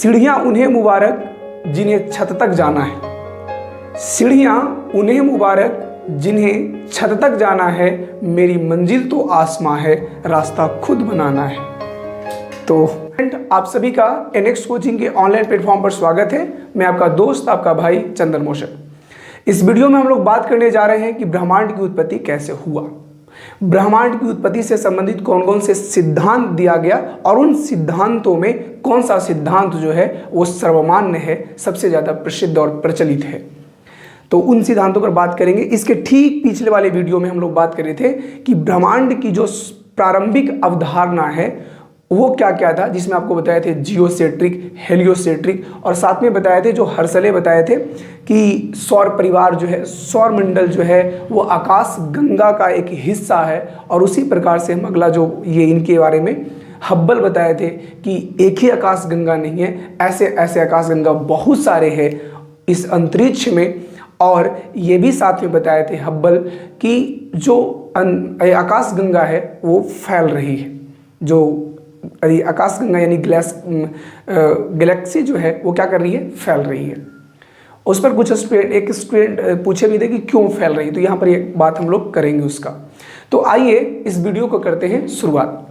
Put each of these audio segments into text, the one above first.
सीढ़ियाँ उन्हें मुबारक जिन्हें छत तक जाना है। सीढ़ियाँ उन्हें मुबारक जिन्हें छत तक जाना है, मेरी मंजिल तो आसमां है, रास्ता खुद बनाना है। तो आप सभी का एनएक्स कोचिंग के ऑनलाइन प्लेटफॉर्म पर स्वागत है। मैं आपका दोस्त, आपका भाई चंदन मोशक। इस वीडियो में हम लोग बात करने जा रहे हैं कि ब्रह्मांड की उत्पत्ति कैसे हुआ, ब्रह्मांड की उत्पत्ति से संबंधित कौन कौन से सिद्धांत दिया गया और उन सिद्धांतों में कौन सा सिद्धांत जो है वो सर्वमान्य है, सबसे ज़्यादा प्रसिद्ध और प्रचलित है। तो उन सिद्धांतों पर बात करेंगे। इसके ठीक पिछले वाले वीडियो में हम लोग बात कर रहे थे कि ब्रह्मांड की जो प्रारंभिक अवधारणा है वो क्या क्या था, जिसमें आपको बताए थे जियोसेंट्रिक, हेलियोसेंट्रिक, और साथ में बताए थे जो हर्शले बताए थे कि सौर परिवार जो है, सौर मंडल जो है वो आकाश गंगा का एक हिस्सा है। और उसी प्रकार से हम अगला जो ये इनके बारे में हब्बल बताए थे कि एक ही आकाश गंगा नहीं है, ऐसे ऐसे आकाश गंगा बहुत सारे हैं इस अंतरिक्ष में। और ये भी साथ में बताए थे हब्बल कि जो आकाश गंगा है वो फैल रही है, जो आकाश गंगा यानी गैलेक्सी जो है वो क्या कर रही है, फैल रही है। उस पर कुछ स्टूडेंट पूछे भी थे कि क्यों फैल रही है, तो यहाँ पर ये बात हम लोग करेंगे उसका। तो आइए इस वीडियो को करते हैं शुरुआत।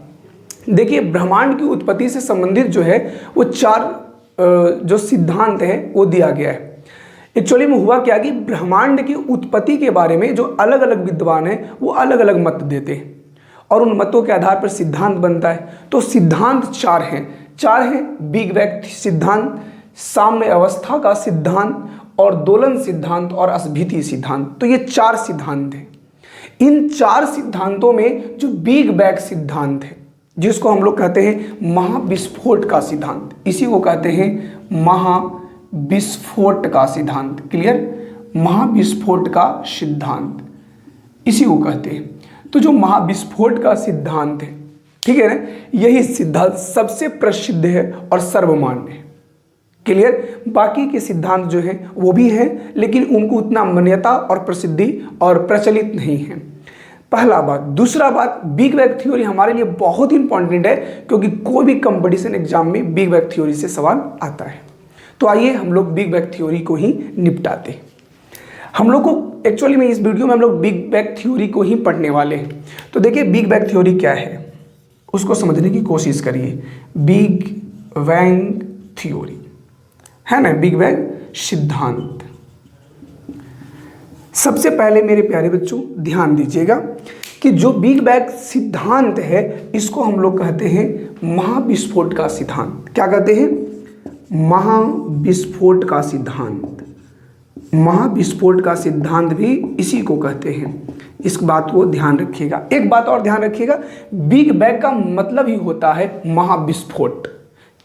देखिए, ब्रह्मांड की उत्पत्ति से संबंधित जो है वो चार जो सिद्धांत है वो दिया गया है। एक्चुअली में हुआ क्या कि ब्रह्मांड की उत्पत्ति के बारे में जो अलग अलग विद्वान हैं वो अलग अलग मत देते हैं और उन मतों के आधार पर सिद्धांत बनता है। तो सिद्धांत चार हैं बिग बैंग सिद्धांत, साम्य अवस्था का सिद्धांत, और दोलन सिद्धांत और असभीति सिद्धांत। तो ये चार सिद्धांत हैं। इन चार सिद्धांतों में जो बिग बैंग सिद्धांत है, जिसको हम लोग कहते हैं महाविस्फोट का सिद्धांत, इसी को कहते हैं महाविस्फोट का सिद्धांत। क्लियर, महाविस्फोट का सिद्धांत इसी को कहते हैं। तो जो महाविस्फोट का सिद्धांत है, ठीक है ना, यही सिद्धांत सबसे प्रसिद्ध है और सर्वमान्य है। क्लियर, बाकी के सिद्धांत जो हैं वो भी हैं लेकिन उनको उतना मान्यता और प्रसिद्धि और प्रचलित नहीं है। पहला बात। दूसरा बात, बिग बैंग थ्योरी हमारे लिए बहुत इंपॉर्टेंट है क्योंकि कोई भी कंपटीशन एग्जाम में बिग बैंग थ्योरी से सवाल आता है। तो आइए हम लोग बिग बैंग थ्योरी को ही निपटाते हैं। हम लोग को एक्चुअली में इस वीडियो में हम लोग बिग बैंग थ्योरी को ही पढ़ने वाले हैं। तो देखिए, बिग बैंग थ्योरी क्या है उसको समझने की कोशिश करिए। बिग बैंग थ्योरी है ना, बिग बैंग सिद्धांत। सबसे पहले मेरे प्यारे बच्चों ध्यान दीजिएगा कि जो बिग बैंग सिद्धांत है इसको हम लोग कहते हैं महाविस्फोट का सिद्धांत। क्या कहते हैं? महाविस्फोट का सिद्धांत। महाविस्फोट का सिद्धांत भी इसी को कहते हैं। इस बात को ध्यान रखिएगा। एक बात और ध्यान रखिएगा, बिग बैंग का मतलब ही होता है महाविस्फोट।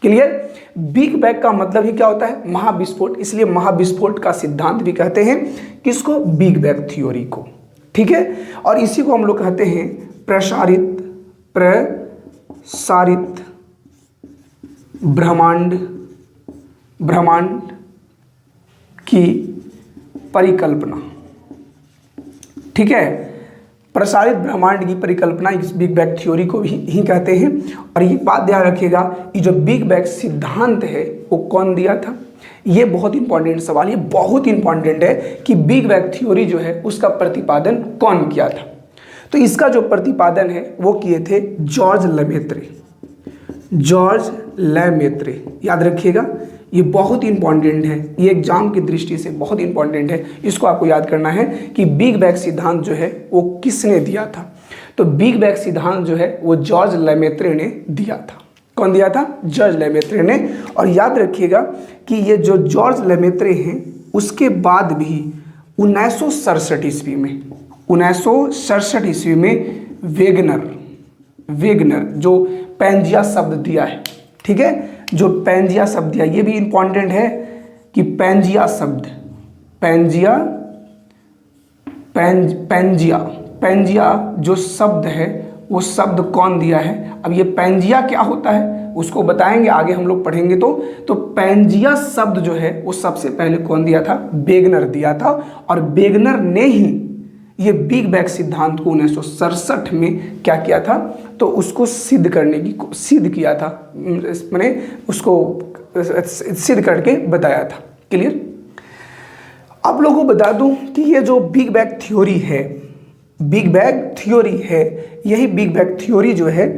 क्लियर, बिग बैंग का मतलब ही क्या होता है? महाविस्फोट। इसलिए महाविस्फोट का सिद्धांत भी कहते हैं किसको? बिग बैंग थ्योरी को। ठीक है, और इसी को हम लोग कहते हैं प्रसारित ब्रह्मांड की परिकल्पना। ठीक है, प्रसारित ब्रह्मांड की परिकल्पना इस बिग बैंग थ्योरी को ही कहते हैं। और ये बात ध्यान रखिएगा, ये जो बिग बैंग सिद्धांत है वो कौन दिया था? ये बहुत इंपॉर्टेंट सवाल, ये बहुत इंपॉर्टेंट है कि बिग बैंग थ्योरी जो है उसका प्रतिपादन कौन किया था। तो इसका जो प्रतिपादन है वो किए थे जॉर्ज लेमेत्रे। याद रखिएगा, ये बहुत इंपॉर्टेंट है, ये एग्जाम की दृष्टि से बहुत इंपॉर्टेंट है। इसको आपको याद करना है कि बिग बैंग सिद्धांत जो है वो किसने दिया था। तो बिग बैंग सिद्धांत जो है वो जॉर्ज लेमेत्रे ने दिया था। कौन दिया था? जॉर्ज लेमेत्रे ने। और याद रखिएगा कि ये जो जॉर्ज लेमेत्रे हैं उसके बाद भी 1967 ईस्वी में वेगनर जो पैंजिया शब्द दिया है, ठीक है, जो पैंजिया शब्द दिया, ये भी इंपॉर्टेंट है कि पैंजिया शब्द, पैंजिया जो शब्द है वो शब्द कौन दिया है। अब ये पैंजिया क्या होता है उसको बताएंगे, आगे हम लोग पढ़ेंगे। तो पैंजिया शब्द जो है वो सबसे पहले कौन दिया था? वेगनर दिया था। और वेगनर ने ही ये बिग बैंग सिद्धांत को 1967 में क्या किया था? तो उसको सिद्ध किया था, मैंने उसको सिद्ध करके बताया था। क्लियर। आप लोगों को बता दूं कि ये जो बिग बैंग थ्योरी है, बिग बैंग थ्योरी है, यही बिग बैंग थ्योरी जो है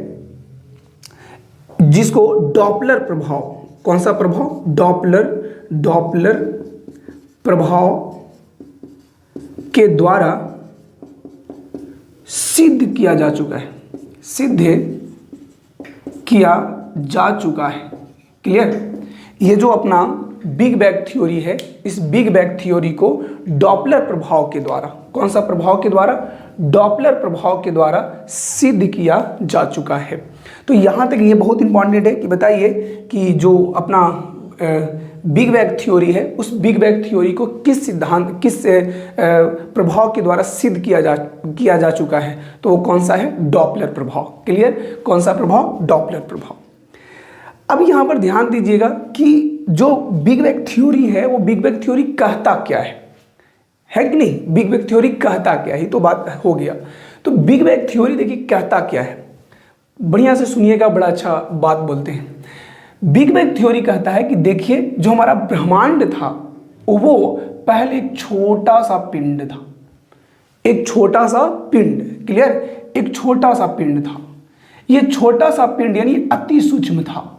जिसको डॉपलर प्रभाव, कौन सा प्रभाव, डॉपलर प्रभाव के द्वारा सिद्ध किया जा चुका है, सिद्ध किया जा चुका है। क्लियर। ये जो अपना बिग बैंग थ्योरी है, इस बिग बैंग थ्योरी को डॉपलर प्रभाव के द्वारा, कौन सा प्रभाव के द्वारा, डॉपलर प्रभाव के द्वारा सिद्ध किया जा चुका है। तो यहाँ तक ये बहुत इंपॉर्टेंट है कि बताइए कि जो अपना बिग बैंग थ्योरी है, उस बिग बैंग थ्योरी को किस सिद्धांत, किस प्रभाव के द्वारा सिद्ध किया जा चुका है, तो वो कौन सा है, डॉपलर प्रभाव। क्लियर। कौन सा प्रभाव, डॉपलर प्रभाव। अब यहाँ पर ध्यान दीजिएगा कि जो बिग बैंग थ्योरी है, वो बिग बैंग थ्योरी कहता क्या है कि नहीं, बिग बैंग थ्योरी कहता क्या है, तो बात हो गया। तो बिग बैंग थ्योरी देखिए कहता क्या है, बढ़िया से सुनिएगा, बड़ा अच्छा बात बोलते हैं। बिग बैंग थ्योरी कहता है कि देखिए जो हमारा ब्रह्मांड था वो पहले एक छोटा सा पिंड था, एक छोटा सा पिंड। क्लियर। एक छोटा सा पिंड था। ये छोटा सा पिंड यानी अति सूक्ष्म था।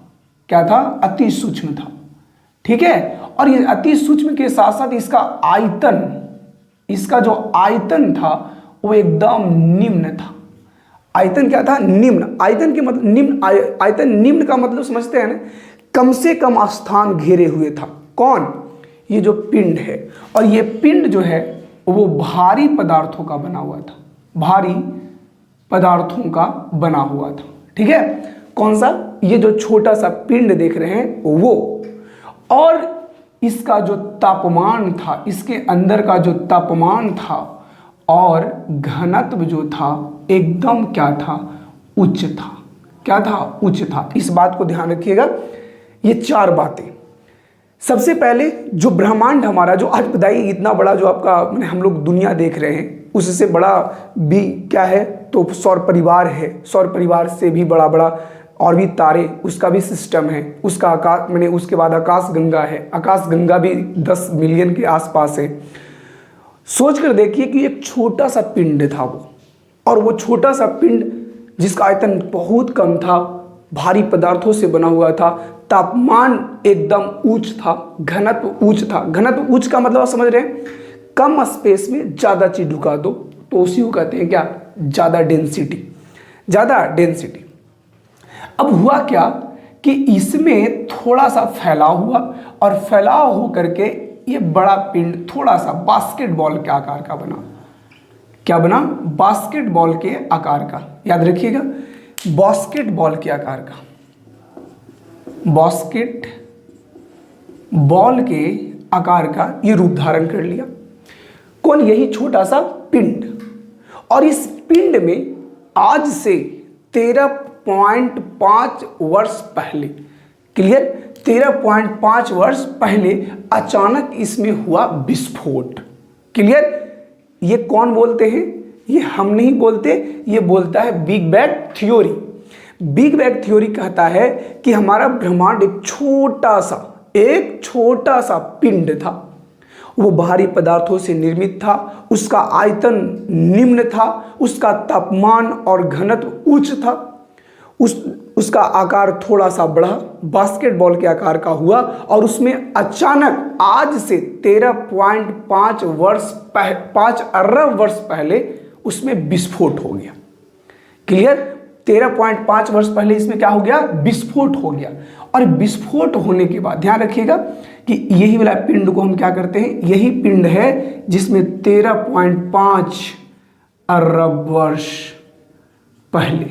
क्या था, अति सूक्ष्म था। ठीक है। और ये अति सूक्ष्म के साथ साथ इसका आयतन, इसका जो आयतन था वो एकदम निम्न था। आयतन क्या था, निम्न। आयतन के मतलब निम्न, आयतन निम्न का मतलब समझते हैं ना, कम से कम स्थान घेरे हुए था। कौन, ये जो पिंड है। और ये पिंड जो है वो भारी पदार्थों का बना हुआ था, भारी पदार्थों का बना हुआ था। ठीक है। कौन सा, ये जो छोटा सा पिंड देख रहे हैं वो, और इसका जो तापमान था, इसके अंदर का जो तापमान था और घनत्व जो था एकदम क्या था, उच्च था। क्या था, उच्च था। इस बात को ध्यान रखिएगा। ये चार बातें। सबसे पहले जो ब्रह्मांड हमारा, जो आज बताइए इतना बड़ा जो आपका हम लोग दुनिया देख रहे हैं, उससे बड़ा भी क्या है, तो सौर परिवार है। सौर परिवार से भी बड़ा बड़ा और भी तारे, उसका भी सिस्टम है। उसका आकाश मैंने, उसके बाद आकाश गंगा है। आकाश गंगा भी 10 मिलियन के आसपास है। सोच कर देखिए कि एक छोटा सा पिंड था वो, और वो छोटा सा पिंड जिसका आयतन बहुत कम था, भारी पदार्थों से बना हुआ था, तापमान एकदम उच्च था, घनत्व उच्च था। घनत्व उच्च का मतलब आप समझ रहे हैं, कम स्पेस में ज़्यादा चीज ढुका दो तो उसी को कहते हैं क्या, ज़्यादा डेंसिटी, ज़्यादा डेंसिटी। अब हुआ क्या कि इसमें थोड़ा सा फैलाव हुआ, और फैलाव हो करके ये बड़ा पिंड थोड़ा सा बास्केटबॉल के आकार का बना। क्या बना, बास्केटबॉल के आकार का। याद रखिएगा, बास्केटबॉल के आकार का, बास्केट बॉल के आकार का ये रूप धारण कर लिया। कौन, यही छोटा सा पिंड। और इस पिंड में आज से 13.5 वर्ष पहले, क्लियर, 13.5 वर्ष पहले अचानक इसमें हुआ विस्फोट। क्लियर। ये कौन बोलते हैं, ये हम नहीं बोलते, ये बोलता है big bang theory. Big bang theory कहता है कि हमारा ब्रह्मांड एक छोटा सा पिंड था, वो भारी पदार्थों से निर्मित था, उसका आयतन निम्न था, उसका तापमान और घनत्व उच्च था, उसका आकार थोड़ा सा बढ़ा, बास्केटबॉल के आकार का हुआ, और उसमें अचानक आज से 5 अरब वर्ष पहले उसमें विस्फोट हो गया। क्लियर। 13.5 वर्ष पहले इसमें क्या हो गया, विस्फोट हो गया। और विस्फोट होने के बाद ध्यान रखिएगा कि यही वाला पिंड को हम क्या करते हैं, यही पिंड है जिसमें 13.5 अरब वर्ष पहले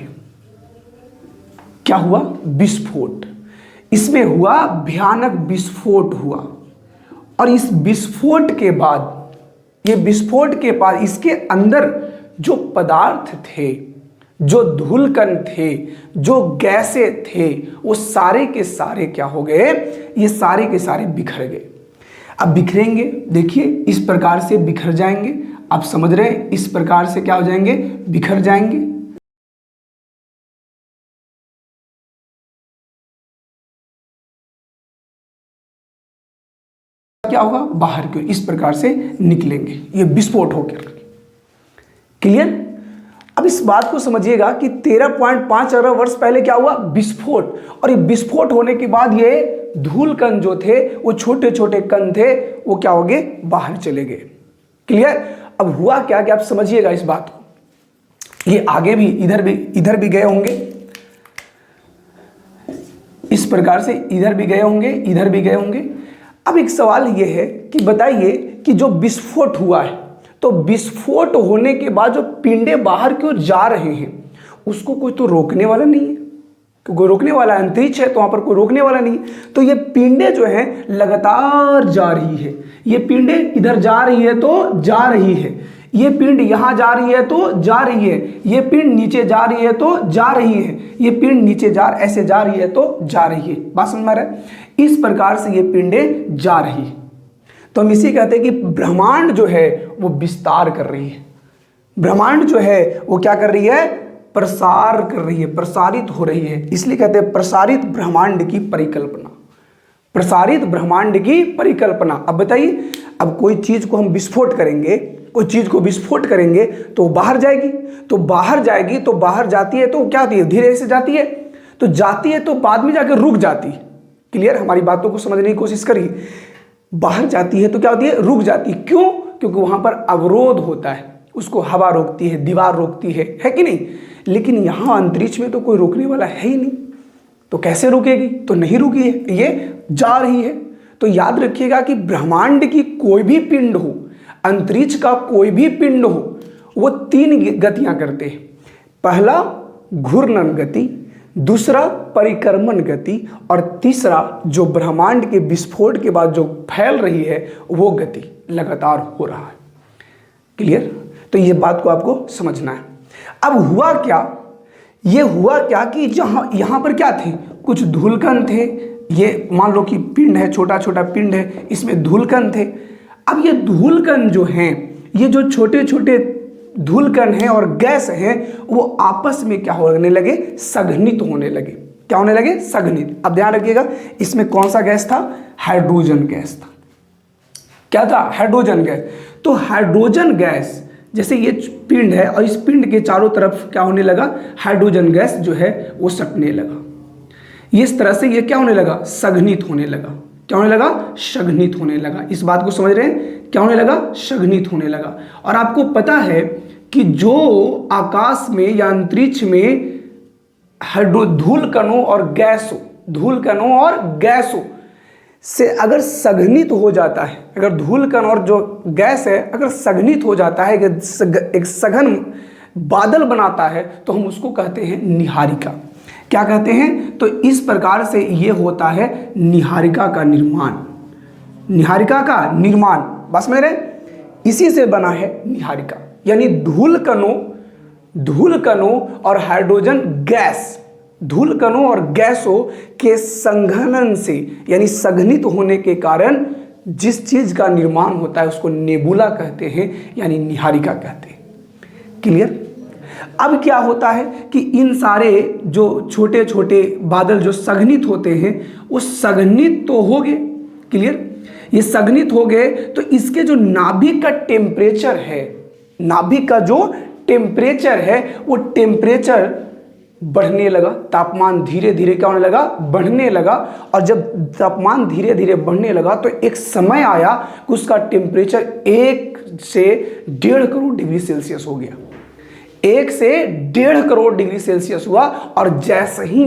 क्या हुआ, विस्फोट। इसमें हुआ, भयानक विस्फोट हुआ। और इस विस्फोट के बाद, ये विस्फोट के बाद इसके अंदर जो पदार्थ थे, जो धूलकण थे, जो गैसें थे, वो सारे के सारे क्या हो गए, ये सारे के सारे बिखर गए। अब बिखरेंगे, देखिए इस प्रकार से बिखर जाएंगे। आप समझ रहे हैं, इस प्रकार से क्या हो जाएंगे, बिखर जाएंगे। क्या होगा, बाहर की ओर इस प्रकार से निकलेंगे, ये विस्फोट होकर। क्लियर। अब इस बात को समझिएगा कि 13.5 अरब वर्ष पहले क्या हुआ, विस्फोट, और ये विस्फोट होने के बाद ये धूल कण जो थे, वो छोटे छोटे कण थे, वो क्या हो गए, बाहर चले गए। क्लियर। अब हुआ क्या कि आप समझिएगा इस बात को, ये आगे भी इधर भी गए होंगे, इस प्रकार से इधर भी गए होंगे, इधर भी गए होंगे। अब एक सवाल ये है कि बताइए कि जो विस्फोट हुआ है, तो विस्फोट होने के बाद जो पिंडे बाहर की ओर जा रहे हैं, उसको कोई तो रोकने वाला नहीं है, तो कोई रोकने वाला अंतरिक्ष है, तो वहां पर कोई रोकने वाला नहीं। तो ये पिंडे जो हैं लगातार जा रही है, ये पिंडे इधर जा रही है तो जा रही है, ये पिंड यहां जा रही है तो जा रही है, ये पिंड नीचे जा रही है तो जा रही है, ये पिंड नीचे ऐसे जा रही है तो जा रही है। बात समझ में आ रहा है। इस प्रकार से ये पिंडे जा रही है। तो हम इसी कहते हैं कि ब्रह्मांड जो है वो विस्तार कर रही है, ब्रह्मांड जो है वो क्या कर रही है, प्रसार कर रही है, प्रसारित हो रही है। इसलिए कहते हैं प्रसारित ब्रह्मांड की परिकल्पना, प्रसारित ब्रह्मांड की परिकल्पना। अब बताइए, अब कोई चीज को हम विस्फोट करेंगे, कोई चीज को विस्फोट करेंगे तो बाहर जाएगी, तो बाहर जाएगी, तो बाहर जाती है तो क्या होती है, धीरे से जाती है, तो जाती है तो बाद में जाकर रुक जाती है। क्लियर। हमारी बातों को समझने की कोशिश करिए। बाहर जाती है तो क्या होती है, रुक जाती है। क्यों? क्योंकि वहां पर अवरोध होता है, उसको हवा रोकती है, दीवार रोकती है कि नहीं। लेकिन यहां अंतरिक्ष में तो कोई रोकने वाला है ही नहीं, तो कैसे रुकेगी, तो नहीं रुकी है, ये जा रही है। तो याद रखिएगा कि ब्रह्मांड की कोई भी पिंड हो, अंतरिक्ष का कोई भी पिंड हो, वो 3 गतियां करते हैं। पहला घूर्णन गति, दूसरा परिक्रमण गति, और तीसरा जो ब्रह्मांड के विस्फोट के बाद जो फैल रही है वो गति लगातार हो रहा है। क्लियर। तो ये बात को आपको समझना है। अब हुआ क्या, ये हुआ क्या कि यहां पर क्या थे, कुछ धूलकण थे। ये मान लो कि पिंड है, छोटा छोटा पिंड है, इसमें धूलकण थे। अब ये धूलकण जो हैं, ये जो छोटे छोटे धूलकण हैं और गैस हैं, वो आपस में क्या होने लगे, सघनित होने लगे। क्या होने लगे, सघनित। अब ध्यान रखिएगा, इसमें कौन सा गैस था, हाइड्रोजन गैस था। क्या था, हाइड्रोजन गैस। तो हाइड्रोजन गैस, जैसे ये पिंड है और इस पिंड के चारों तरफ क्या होने लगा, हाइड्रोजन गैस जो है वो सटने लगा। इस तरह से ये क्या होने लगा, सघनित होने लगा। क्या होने लगा, सघनित होने लगा। इस बात को समझ रहे हैं, क्या होने लगा, सघनित होने लगा। और आपको पता है कि जो आकाश में या अंतरिक्ष में धूलकणों और गैसों, धूलकणों और गैसों से अगर सघनित हो जाता है, अगर धूलकण और जो गैस है अगर सघनित हो जाता है, एक सघन बादल बनाता है, तो हम उसको कहते हैं निहारिका। क्या कहते हैं, तो इस प्रकार से ये होता है निहारिका का निर्माण, निहारिका का निर्माण। बस मेरे इसी से बना है निहारिका, यानी धूलकणों और हाइड्रोजन गैस, धूलकणों और गैसों के संघनन से यानी सघनित होने के कारण जिस चीज का निर्माण होता है उसको नेबुला कहते हैं, यानी निहारिका कहते हैं। क्लियर। अब क्या होता है कि इन सारे जो छोटे छोटे बादल जो सघनित होते हैं वो सघनित तो हो गए। क्लियर। ये सघनित हो गए तो इसके जो नाभिक का टेम्परेचर है, नाभिक का जो टेम्परेचर है वो टेम्परेचर बढ़ने लगा, तापमान धीरे धीरे क्या होने लगा, बढ़ने लगा। और जब तापमान धीरे धीरे बढ़ने लगा तो एक समय आया कि उसका टेम्परेचर 1 से 1.5 करोड़ डिग्री सेल्सियस हो गया। 1 से 1.5 करोड़ डिग्री सेल्सियस हुआ। और जैसे ही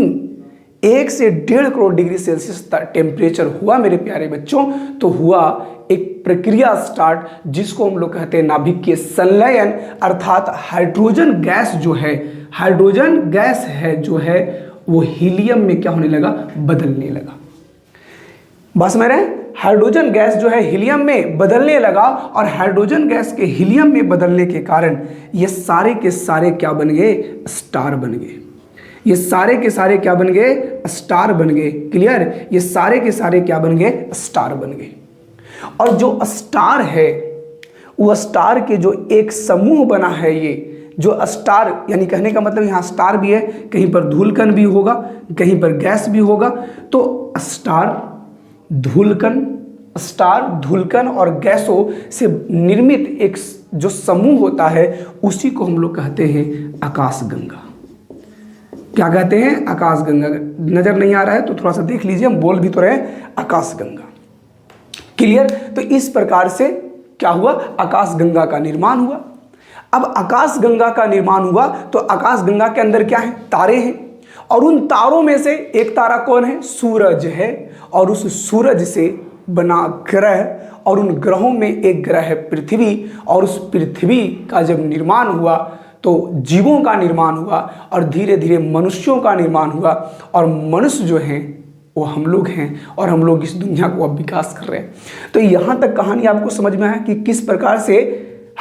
1 से 1.5 करोड़ डिग्री सेल्सियस टेम्परेचर हुआ मेरे प्यारे बच्चों, तो हुआ एक प्रक्रिया स्टार्ट जिसको हम लोग कहते हैं नाभिकीय संलयन, अर्थात हाइड्रोजन गैस जो है, हाइड्रोजन गैस है जो है वो हीलियम में क्या होने लगा, बदलने लगा। बस मेरे हाइड्रोजन गैस जो है हीलियम में बदलने लगा। और हाइड्रोजन गैस के हीलियम में बदलने के कारण ये सारे के सारे क्या बन गए, स्टार बन गए। ये सारे के सारे क्या बन गए, स्टार बन गए। क्लियर। ये सारे के सारे क्या बन गए, स्टार बन गए। और जो स्टार है वो स्टार के जो एक समूह बना है, ये जो स्टार यानी कहने का मतलब यहाँ स्टार भी है, कहीं पर धूलकण भी होगा, कहीं पर गैस भी होगा। तो स्टार, धूलकण स्टार, धूलकण और गैसों से निर्मित एक जो समूह होता है उसी को हम लोग कहते हैं आकाशगंगा। क्या कहते हैं? आकाशगंगा। नजर नहीं आ रहा है तो थोड़ा सा देख लीजिए, हम बोल भी तो रहे हैं आकाशगंगा। क्लियर? तो इस प्रकार से क्या हुआ? आकाशगंगा का निर्माण हुआ। अब आकाशगंगा का निर्माण हुआ तो आकाशगंगा के अंदर क्या है? तारे हैं, और उन तारों में से एक तारा कौन है? सूरज है। और उस सूरज से बना ग्रह, और उन ग्रहों में एक ग्रह है पृथ्वी, और उस पृथ्वी का जब निर्माण हुआ तो जीवों का निर्माण हुआ, और धीरे धीरे मनुष्यों का निर्माण हुआ, और मनुष्य जो हैं वो हम लोग हैं, और हम लोग इस दुनिया को अब विकास कर रहे हैं। तो यहाँ तक कहानी आपको समझ में आया कि किस प्रकार से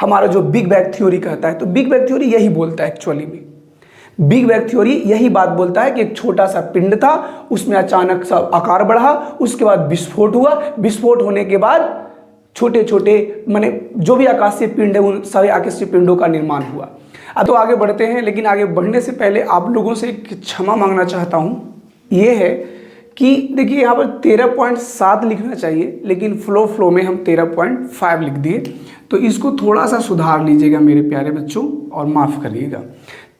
हमारा जो बिग बैंग थ्योरी कहता है। तो बिग बैंग थ्योरी यही बोलता है, एक्चुअली में बिग बैंग थ्योरी यही बात बोलता है कि एक छोटा सा पिंड था, उसमें अचानक सा आकार बढ़ा, उसके बाद विस्फोट हुआ, विस्फोट होने के बाद छोटे छोटे माने जो भी आकाशीय पिंड है उन सभी आकाशीय पिंडों का निर्माण हुआ। अब तो आगे बढ़ते हैं, लेकिन आगे बढ़ने से पहले आप लोगों से क्षमा मांगना चाहता हूँ। ये है कि देखिए यहाँ पर 13.7 लिखना चाहिए, लेकिन फ्लो में हम 13.5 लिख दिए, तो इसको थोड़ा सा सुधार लीजिएगा मेरे प्यारे बच्चों और माफ़ करिएगा।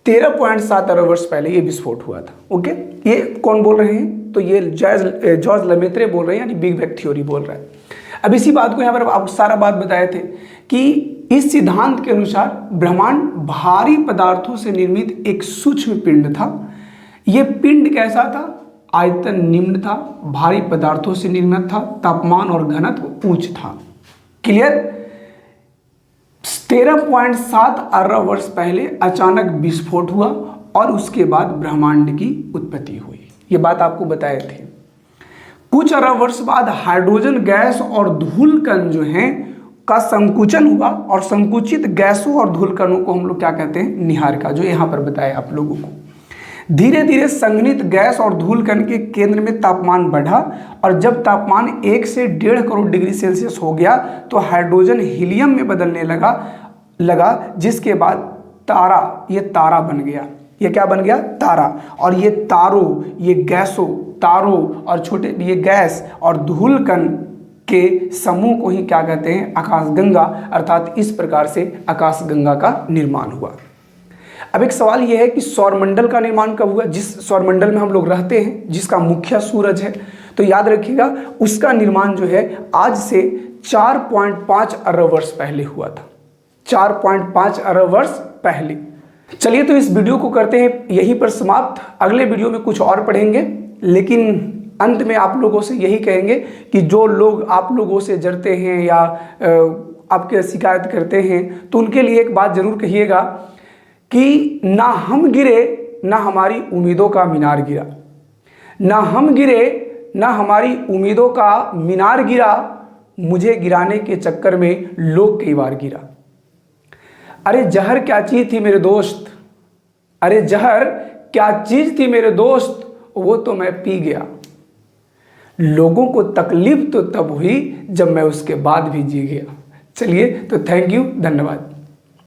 13.7 अरब वर्ष पहले ये विस्फोट हुआ था। ओके, ये कौन बोल रहे हैं? तो ये जॉर्ज लेमेत्रे बोल रहे हैं, यानी बिग बैंग थ्योरी बोल रहा है। अब इसी बात को यहाँ पर आप सारा बात बताए थे कि इस सिद्धांत के अनुसार ब्रह्मांड भारी पदार्थों से निर्मित एक सूक्ष्म पिंड था। यह पिंड कैसा था? आयतन निम्न था, भारी पदार्थों से निर्मित था, तापमान और घनत्व उच्च था। क्लियर? 13.7 अरब वर्ष पहले अचानक विस्फोट हुआ और उसके बाद ब्रह्मांड की उत्पत्ति हुई। ये बात आपको बताए थे। कुछ अरब वर्ष बाद हाइड्रोजन गैस और धूलकण जो हैं का संकुचन हुआ, और संकुचित गैसों और धूलकणों को हम लोग क्या कहते हैं? निहारिका, जो यहाँ पर बताया आप लोगों को। धीरे धीरे संघनित गैस और धूलकण के केंद्र में तापमान बढ़ा, और जब तापमान 1 से 1.5 करोड़ डिग्री सेल्सियस हो गया तो हाइड्रोजन हीलियम में बदलने लगा, जिसके बाद तारा, ये तारा बन गया। ये क्या बन गया? तारा। और ये तारों, ये गैसों, तारों और छोटे ये गैस और धूलकण के समूह को ही क्या कहते हैं? आकाशगंगा। अर्थात इस प्रकार से आकाशगंगा का निर्माण हुआ। अब एक सवाल यह है कि सौरमंडल का निर्माण कब हुआ? जिस सौरमंडल में हम लोग रहते हैं, जिसका मुख्य सूरज है, तो याद रखिएगा उसका निर्माण जो है आज से 4.5 अरब वर्ष पहले हुआ था। 4.5 अरब वर्ष पहले। चलिए, तो इस वीडियो को करते हैं यहीं पर समाप्त। अगले वीडियो में कुछ और पढ़ेंगे, लेकिन अंत में आप लोगों से यही कहेंगे कि जो लोग आप लोगों से जरते हैं या आपके शिकायत करते हैं, तो उनके लिए एक बात जरूर कहिएगा कि ना हम गिरे, ना हमारी उम्मीदों का मीनार गिरा। ना हम गिरे, ना हमारी उम्मीदों का मीनार गिरा, मुझे गिराने के चक्कर में लोग कई बार गिरा। अरे जहर क्या चीज़ थी मेरे दोस्त, अरे जहर क्या चीज़ थी मेरे दोस्त, वो तो मैं पी गया। लोगों को तकलीफ तो तब हुई जब मैं उसके बाद भी जी गया। चलिए, तो थैंक यू, धन्यवाद।